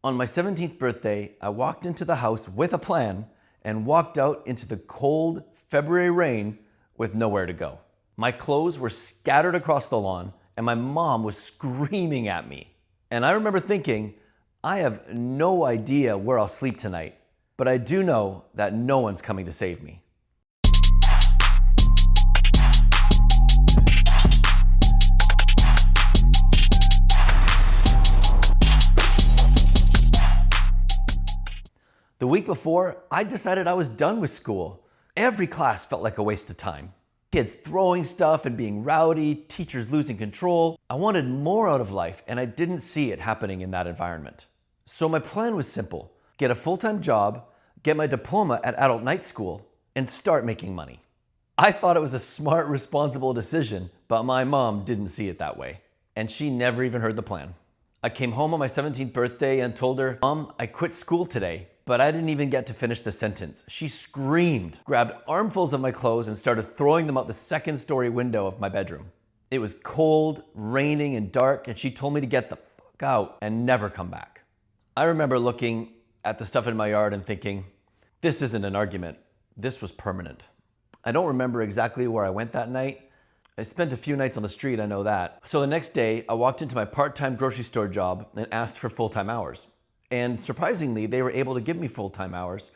On my 17th birthday, I walked into the house with a plan and walked out into the cold February rain with nowhere to go. My clothes were scattered across the lawn and my mom was screaming at me. And I remember thinking, I have no idea where I'll sleep tonight, but I do know that no one's coming to save me. The week before, I decided I was done with school. Every class felt like a waste of time. Kids throwing stuff and being rowdy, teachers losing control. I wanted more out of life, and I didn't see it happening in that environment. So my plan was simple: get a full-time job, get my diploma at adult night school, and start making money. I thought it was a smart, responsible decision, but my mom didn't see it that way, and she never even heard the plan. I came home on my 17th birthday and told her, "Mom, I quit school today." But I didn't even get to finish the sentence. She screamed, grabbed armfuls of my clothes, and started throwing them out the second-story window of my bedroom. It was cold, raining, and dark, and she told me to get the fuck out and never come back. I remember looking at the stuff in my yard and thinking, this isn't an argument. This was permanent. I don't remember exactly where I went that night. I spent a few nights on the street, I know that. So the next day, I walked into my part-time grocery store job and asked for full-time hours. And surprisingly, they were able to give me full-time hours,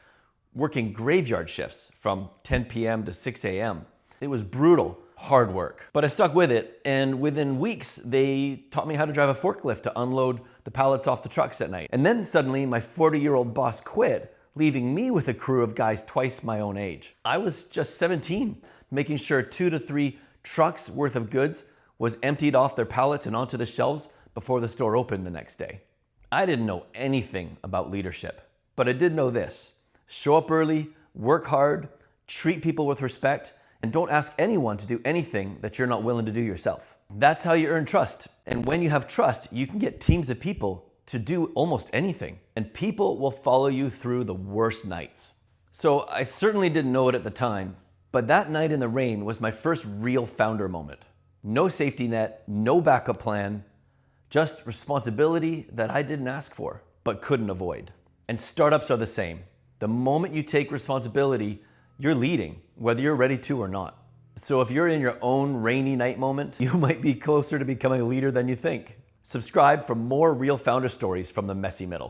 working graveyard shifts from 10 p.m. to 6 a.m. It was brutal, hard work. But I stuck with it, and within weeks, they taught me how to drive a forklift to unload the pallets off the trucks at night. And then suddenly, my 40-year-old boss quit, leaving me with a crew of guys twice my own age. I was just 17, making sure 2 to 3 trucks worth of goods was emptied off their pallets and onto the shelves before the store opened the next day. I didn't know anything about leadership, but I did know this: show up early, work hard, treat people with respect, and don't ask anyone to do anything that you're not willing to do yourself. That's how you earn trust. And when you have trust, you can get teams of people to do almost anything, and people will follow you through the worst nights. So I certainly didn't know it at the time, but that night in the rain was my first real founder moment. No safety net, no backup plan, just responsibility that I didn't ask for, but couldn't avoid. And startups are the same. The moment you take responsibility, you're leading, whether you're ready to or not. So if you're in your own rainy night moment, you might be closer to becoming a leader than you think. Subscribe for more real founder stories from the messy middle.